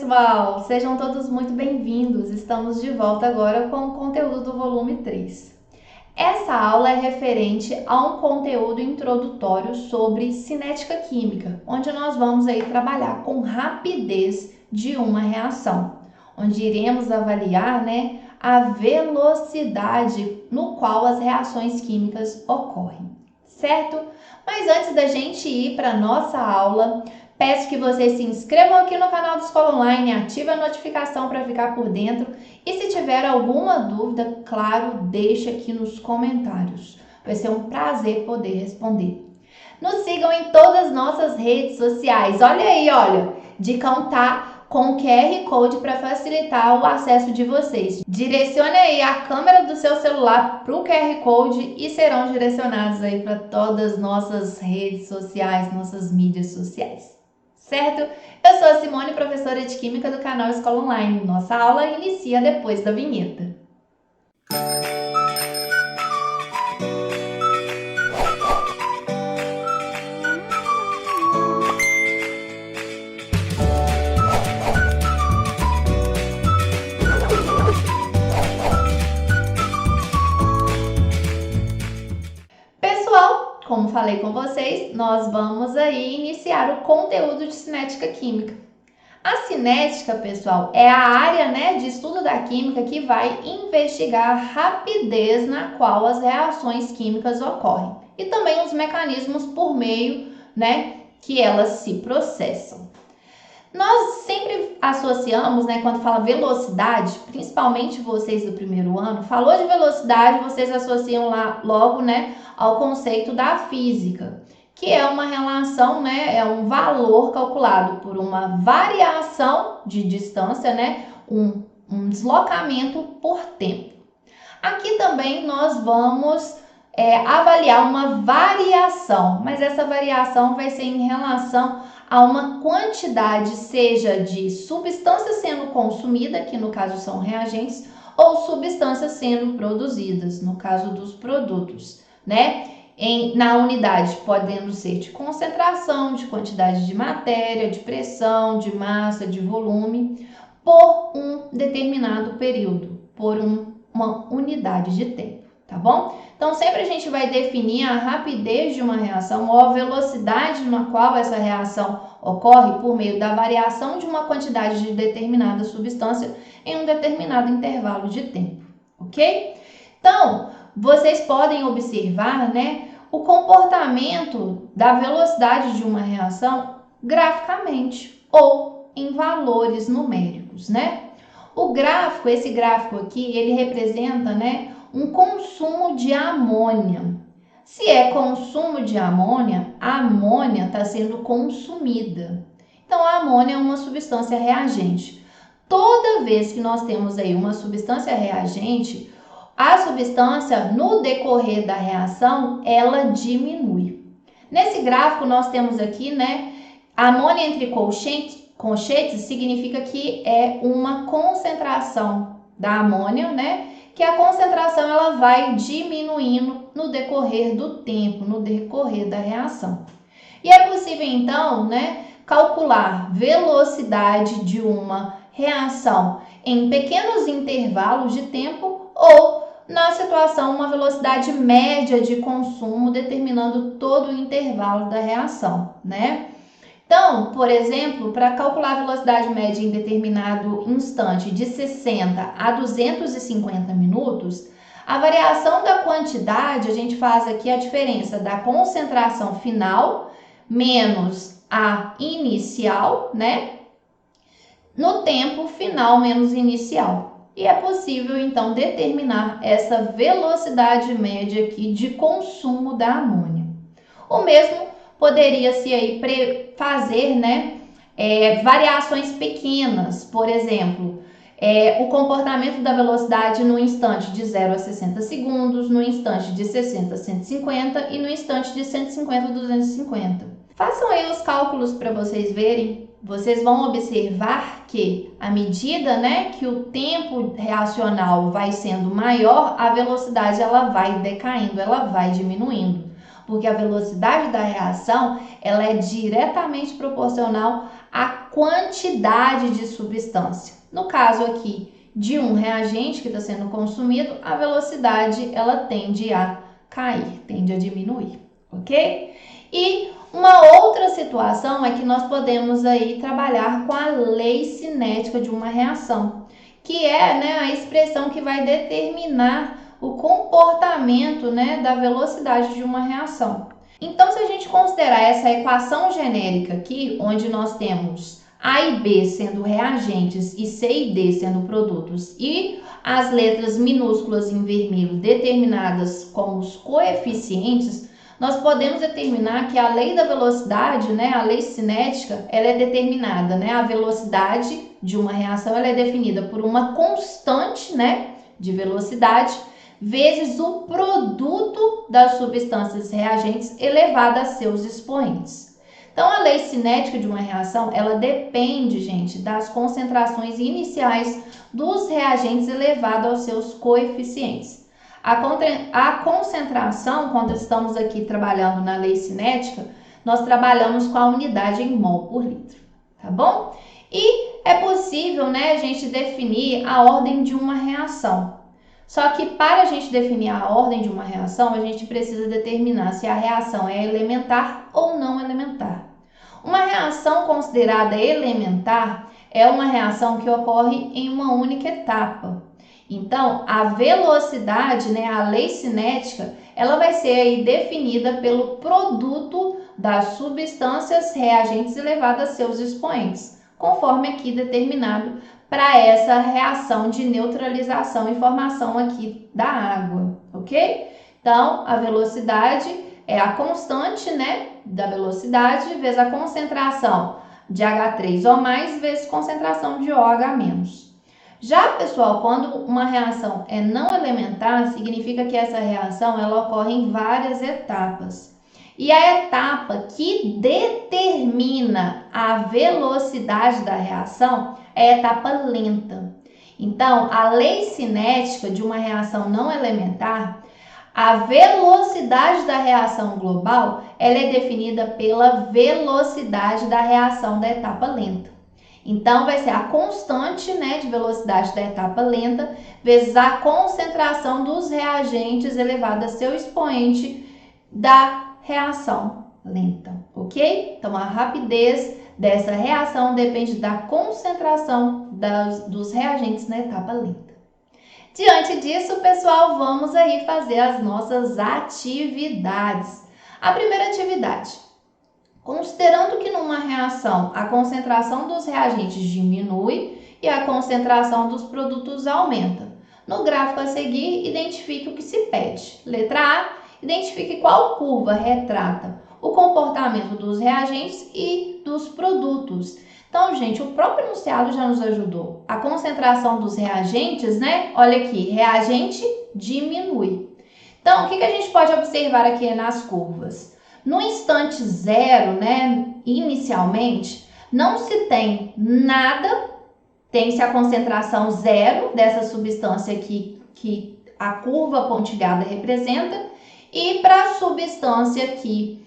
pessoal! Sejam todos muito bem-vindos. Estamos de volta agora com o conteúdo do volume 3. Essa aula é referente a um conteúdo introdutório sobre cinética química, onde nós vamos aí trabalhar com rapidez de uma reação, onde iremos avaliar, a velocidade no qual as reações químicas ocorrem, certo? Mas antes da gente ir para a nossa aula, peço que vocês se inscrevam aqui no canal do Escola Online, ative a notificação para ficar por dentro e se tiver alguma dúvida, claro, deixa aqui nos comentários. Vai ser um prazer poder responder. Nos sigam em todas as nossas redes sociais. Olha aí, de contar com o QR Code para facilitar o acesso de vocês. Direcione aí a câmera do seu celular para o QR Code e serão direcionados aí para todas as nossas redes sociais, nossas mídias sociais. Certo? Eu sou a Simone, professora de Química do canal Escola Online. Nossa aula inicia depois da vinheta. Pessoal, como falei com vocês, nós vamos aí iniciar o conteúdo de cinética química. A cinética, pessoal, é a área, de estudo da química que vai investigar a rapidez na qual as reações químicas ocorrem e também os mecanismos por meio, que elas se processam. Nós sempre associamos, quando fala velocidade, principalmente vocês do primeiro ano, falou de velocidade, vocês associam lá logo, ao conceito da física, que é uma relação, é um valor calculado por uma variação de distância, um deslocamento por tempo. Aqui também nós vamos avaliar uma variação, mas essa variação vai ser em relação a uma quantidade, seja de substância sendo consumida, que no caso são reagentes, ou substâncias sendo produzidas, no caso dos produtos, na unidade, podendo ser de concentração, de quantidade de matéria, de pressão, de massa, de volume, por um determinado período, por uma unidade de tempo, tá bom? Então, sempre a gente vai definir a rapidez de uma reação ou a velocidade na qual essa reação ocorre por meio da variação de uma quantidade de determinada substância em um determinado intervalo de tempo, ok? Então, vocês podem observar, o comportamento da velocidade de uma reação graficamente ou em valores numéricos, O gráfico, esse gráfico aqui, ele representa, um consumo de amônia. Se é consumo de amônia, a amônia está sendo consumida. Então, a amônia é uma substância reagente. Toda vez que nós temos aí uma substância reagente, a substância, no decorrer da reação, ela diminui. Nesse gráfico, nós temos aqui, amônia entre colchetes significa que é uma concentração da amônia, que a concentração ela vai diminuindo no decorrer do tempo, no decorrer da reação. E é possível, então, calcular velocidade de uma reação em pequenos intervalos de tempo ou, na situação, uma velocidade média de consumo, determinando todo o intervalo da reação, Então, por exemplo, para calcular a velocidade média em determinado instante de 60 a 250 minutos, a variação da quantidade, a gente faz aqui a diferença da concentração final menos a inicial, no tempo final menos inicial. E é possível, então, determinar essa velocidade média aqui de consumo da amônia. O mesmo poderia-se aí fazer, variações pequenas, por exemplo, o comportamento da velocidade no instante de 0 a 60 segundos, no instante de 60 a 150 e no instante de 150 a 250. Façam aí os cálculos para vocês verem. Vocês vão observar que, à medida, que o tempo reacional vai sendo maior, a velocidade ela vai decaindo, ela vai diminuindo. Porque a velocidade da reação ela é diretamente proporcional a quantidade de substância. No caso aqui de um reagente que está sendo consumido, a velocidade ela tende a cair, tende a diminuir, ok? E uma outra situação é que nós podemos aí trabalhar com a lei cinética de uma reação, que é, né, a expressão que vai determinar o comportamento, né, da velocidade de uma reação. Então, se a gente considerar essa equação genérica aqui, onde nós temos A e B sendo reagentes e C e D sendo produtos, e as letras minúsculas em vermelho determinadas como os coeficientes, nós podemos determinar que a lei da velocidade, né, a lei cinética, ela é determinada, né, a velocidade de uma reação ela é definida por uma constante, né, de velocidade, vezes o produto das substâncias reagentes elevado a seus expoentes. Então, a lei cinética de uma reação, ela depende, gente, das concentrações iniciais dos reagentes elevado aos seus coeficientes. A concentração, quando estamos aqui trabalhando na lei cinética, nós trabalhamos com a unidade em mol por litro, tá bom? E é possível, né, a gente definir a ordem de uma reação. Só que para a gente definir a ordem de uma reação, a gente precisa determinar se a reação é elementar ou não elementar. Uma reação considerada elementar é uma reação que ocorre em uma única etapa. Então, a velocidade, né, a lei cinética, ela vai ser aí definida pelo produto das substâncias reagentes elevadas a seus expoentes, conforme aqui determinado para essa reação de neutralização e formação aqui da água, ok? Então, a velocidade é a constante, né, da velocidade vezes a concentração de H3 ou mais vezes concentração de OH-. Já, pessoal, quando uma reação é não elementar, significa que essa reação ela ocorre em várias etapas. E a etapa que determina a velocidade da reação é a etapa lenta. Então, a lei cinética de uma reação não elementar, a velocidade da reação global, ela é definida pela velocidade da reação da etapa lenta. Então, vai ser a constante, né, de velocidade da etapa lenta vezes a concentração dos reagentes elevada a seu expoente da reação lenta, ok? Então, a rapidez dessa reação depende da concentração dos reagentes na etapa lenta. Diante disso, pessoal, vamos aí fazer as nossas atividades. A primeira atividade. Considerando que numa reação a concentração dos reagentes diminui e a concentração dos produtos aumenta. No gráfico a seguir, identifique o que se pede. Letra A, identifique qual curva retrata o comportamento dos reagentes e dos produtos. Então, gente, o próprio enunciado já nos ajudou. A concentração dos reagentes, né? Olha aqui, reagente diminui. Então, o que a gente pode observar aqui nas curvas? No instante zero, né, inicialmente, não se tem nada, tem-se a concentração zero dessa substância aqui que a curva pontilhada representa, e para a substância aqui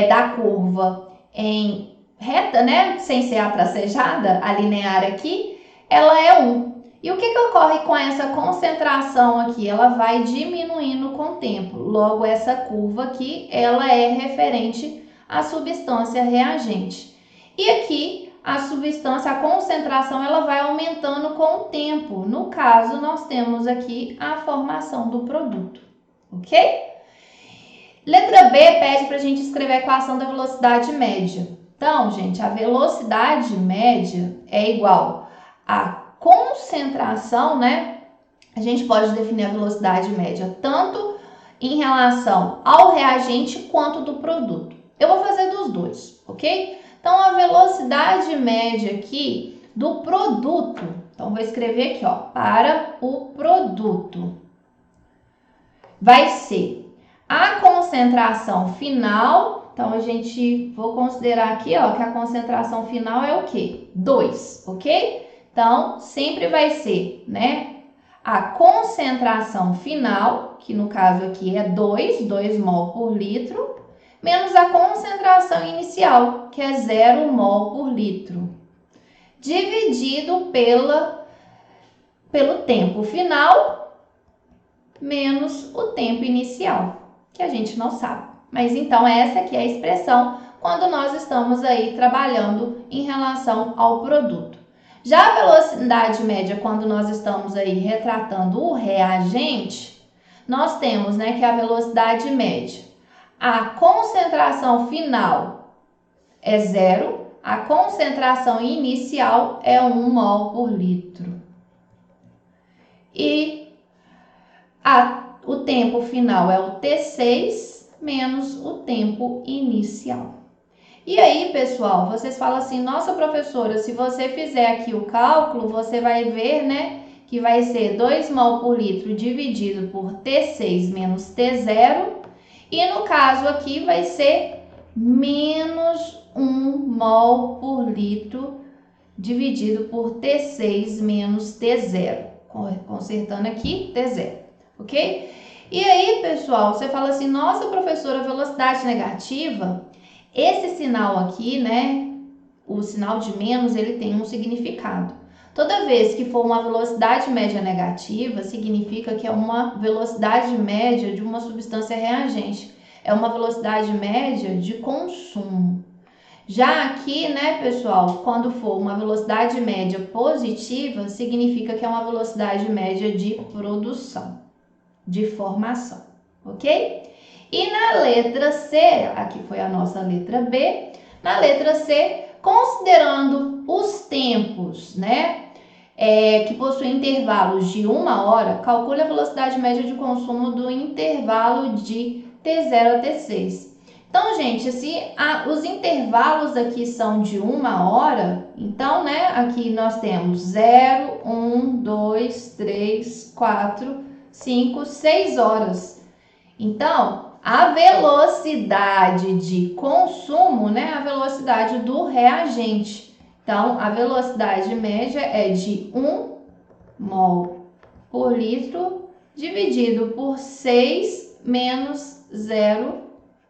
da curva em reta, né, sem ser a tracejada, a linear aqui, ela é 1. E o que ocorre com essa concentração aqui? Ela vai diminuindo com o tempo. Logo, essa curva aqui, ela é referente à substância reagente. E aqui, a substância, a concentração, ela vai aumentando com o tempo. No caso, nós temos aqui a formação do produto, ok? Letra B pede para a gente escrever a equação da velocidade média. Então, gente, a velocidade média é igual a concentração, né? A gente pode definir a velocidade média tanto em relação ao reagente quanto do produto. Eu vou fazer dos dois, ok? Então, a velocidade média aqui do produto, então vou escrever aqui, ó, para o produto, vai ser a concentração final. Então, vou considerar aqui, ó, que a concentração final é o quê? 2, ok? Então, sempre vai ser, né, a concentração final, que no caso aqui é 2 mol por litro, menos a concentração concentração inicial, que é 0 mol por litro, dividido pelo tempo final menos o tempo inicial, que a gente não sabe. Mas então essa aqui é a expressão quando nós estamos aí trabalhando em relação ao produto. Já a velocidade média, quando nós estamos aí retratando o reagente, nós temos, né, que a velocidade média, a concentração final é 0, a concentração inicial é 1 mol por litro. E o tempo final é o T6 menos o tempo inicial. E aí, pessoal, vocês falam assim, nossa professora, se você fizer aqui o cálculo, você vai ver, né, que vai ser 2 mol por litro dividido por T6 menos T0. E no caso aqui vai ser menos 1 mol por litro dividido por T6 menos T0. Consertando aqui, T0, ok? E aí, pessoal, você fala assim, nossa professora, velocidade negativa, esse sinal aqui, né, o sinal de menos, ele tem um significado. Toda vez que for uma velocidade média negativa, significa que é uma velocidade média de uma substância reagente. É uma velocidade média de consumo. Já aqui, né, pessoal, quando for uma velocidade média positiva, significa que é uma velocidade média de produção, de formação, ok? E na letra C, aqui foi a nossa letra B, na letra C, considerando os tempos, né, que possuem intervalos de 1 hora, calcule a velocidade média de consumo do intervalo de T0 a T6. Então, gente, se os intervalos aqui são de 1 hora, então, né, aqui nós temos 0, 1, 2, 3, 4, 5, 6 horas. Então, a velocidade de consumo, né, a velocidade do reagente. Então, a velocidade média é de 1 mol por litro dividido por 6 menos 0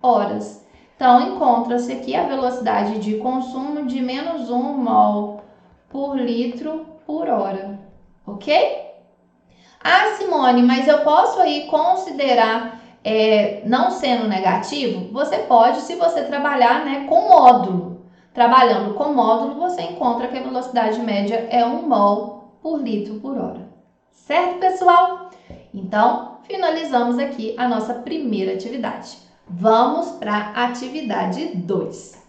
horas. Então, encontra-se aqui a velocidade de consumo de menos 1 mol por litro por hora, ok? Ah, Simone, mas eu posso aí considerar não sendo negativo? Você pode, se você trabalhar, né, com módulo. Trabalhando com módulo, você encontra que a velocidade média é 1 mol por litro por hora. Certo, pessoal? Então, finalizamos aqui a nossa primeira atividade. Vamos para a atividade 2.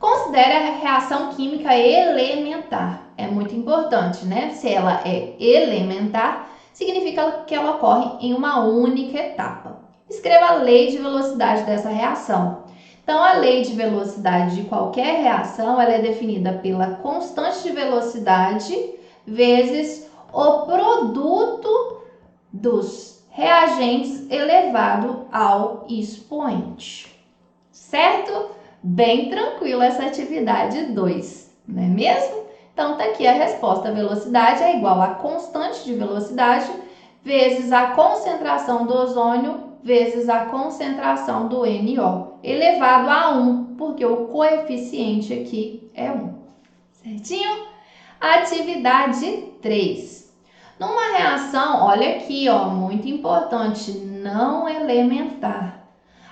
Considere a reação química elementar. É muito importante, né? Se ela é elementar, significa que ela ocorre em uma única etapa. Escreva a lei de velocidade dessa reação. Então, a lei de velocidade de qualquer reação ela é definida pela constante de velocidade vezes o produto dos reagentes elevado ao expoente. Certo? Bem tranquila essa atividade 2, não é mesmo? Então, tá aqui a resposta. A velocidade é igual a constante de velocidade vezes a concentração do ozônio vezes a concentração do NO, elevado a 1, porque o coeficiente aqui é 1. Certinho? Atividade 3. Numa reação, olha aqui, ó, muito importante, não elementar.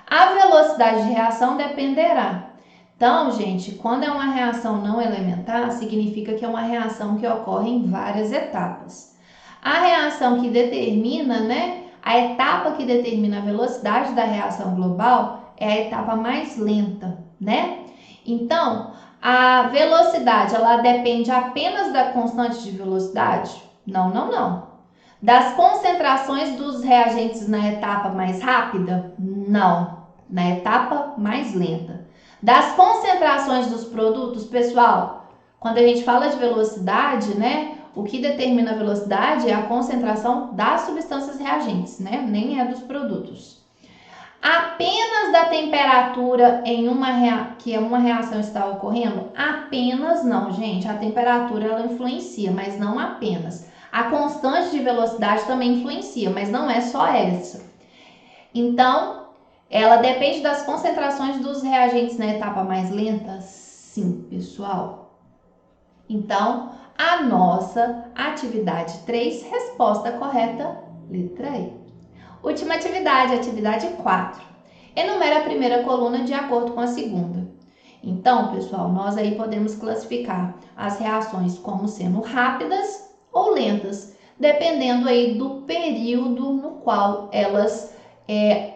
A velocidade de reação dependerá. Então, gente, quando é uma reação não elementar, significa que é uma reação que ocorre em várias etapas. A reação que determina, né, a etapa que determina a velocidade da reação global é a etapa mais lenta, né? Então, a velocidade, ela depende apenas da constante de velocidade? Não. Das concentrações dos reagentes na etapa mais rápida? Não, na etapa mais lenta. Das concentrações dos produtos, pessoal, quando a gente fala de velocidade, né? O que determina a velocidade é a concentração das substâncias reagentes, né? Nem é dos produtos. Apenas da temperatura em que uma reação está ocorrendo? Apenas não, gente. A temperatura ela influencia, mas não apenas. A constante de velocidade também influencia, mas não é só essa. Então, ela depende das concentrações dos reagentes na etapa mais lenta? Sim, pessoal. Então, a nossa atividade 3, resposta correta, letra E. Última atividade, atividade 4. Enumera a primeira coluna de acordo com a segunda. Então, pessoal, nós aí podemos classificar as reações como sendo rápidas ou lentas, dependendo aí do período no qual elas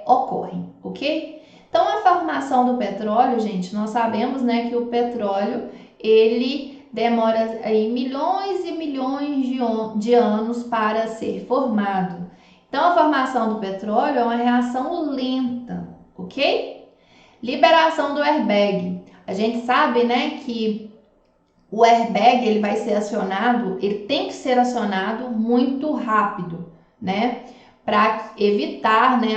ocorrem, ok? Então, a formação do petróleo, gente, nós sabemos, né, que o petróleo, ele demora aí milhões e milhões de anos para ser formado. Então, a formação do petróleo é uma reação lenta, ok? Liberação do airbag. A gente sabe, né, que o airbag ele vai ser acionado, ele tem que ser acionado muito rápido, né, para evitar, né,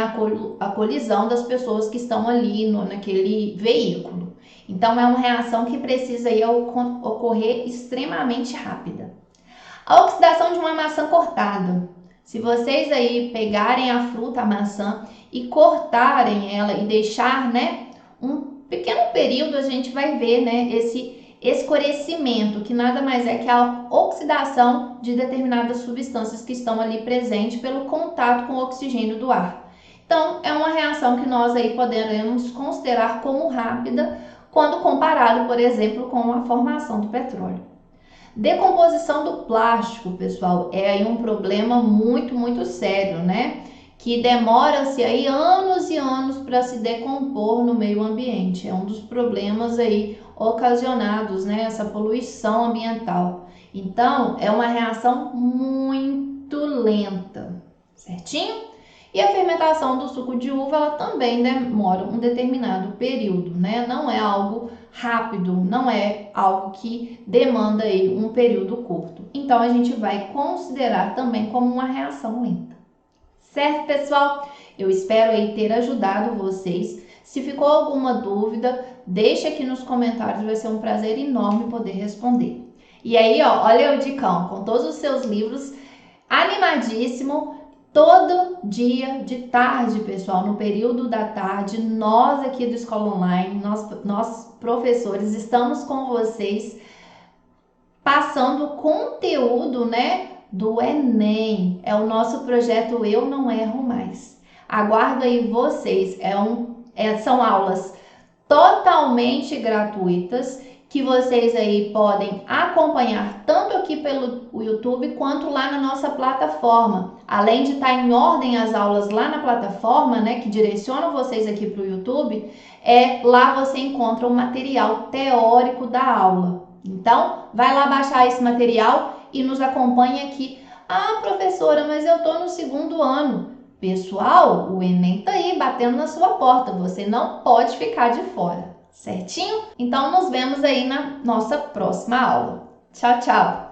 a colisão das pessoas que estão ali naquele veículo. Então, é uma reação que precisa aí ocorrer extremamente rápida. A oxidação de uma maçã cortada. Se vocês aí pegarem a fruta, a maçã, e cortarem ela e deixar, né, um pequeno período, a gente vai ver, né, esse escurecimento, que nada mais é que a oxidação de determinadas substâncias que estão ali presentes pelo contato com o oxigênio do ar. Então, é uma reação que nós aí poderemos considerar como rápida quando comparado, por exemplo, com a formação do petróleo. Decomposição do plástico, pessoal, é aí um problema muito sério, né? Que demora-se aí anos e anos para se decompor no meio ambiente. É um dos problemas aí ocasionados, né? Essa poluição ambiental. Então, é uma reação muito lenta, certinho? E a fermentação do suco de uva, ela também demora um determinado período, né? Não é algo rápido, não é algo que demanda aí um período curto. Então, a gente vai considerar também como uma reação lenta. Certo, pessoal? Eu espero aí ter ajudado vocês. Se ficou alguma dúvida, deixa aqui nos comentários, vai ser um prazer enorme poder responder. E aí, ó, olha o Dicão, com todos os seus livros, animadíssimo. Todo dia de tarde, pessoal, no período da tarde, nós aqui do Escola Online, nós professores, estamos com vocês passando conteúdo, né, do Enem. É o nosso projeto Eu Não Erro Mais. Aguardo aí vocês. São aulas totalmente gratuitas que vocês aí podem acompanhar tanto aqui pelo YouTube quanto lá na nossa plataforma. Além de estar em ordem as aulas lá na plataforma, né, que direcionam vocês aqui para o YouTube, lá você encontra o material teórico da aula. Então, vai lá baixar esse material e nos acompanhe aqui. Ah, professora, mas eu estou no 2º ano. Pessoal, o Enem está aí batendo na sua porta, você não pode ficar de fora. Certinho? Então, nos vemos aí na nossa próxima aula. Tchau, tchau!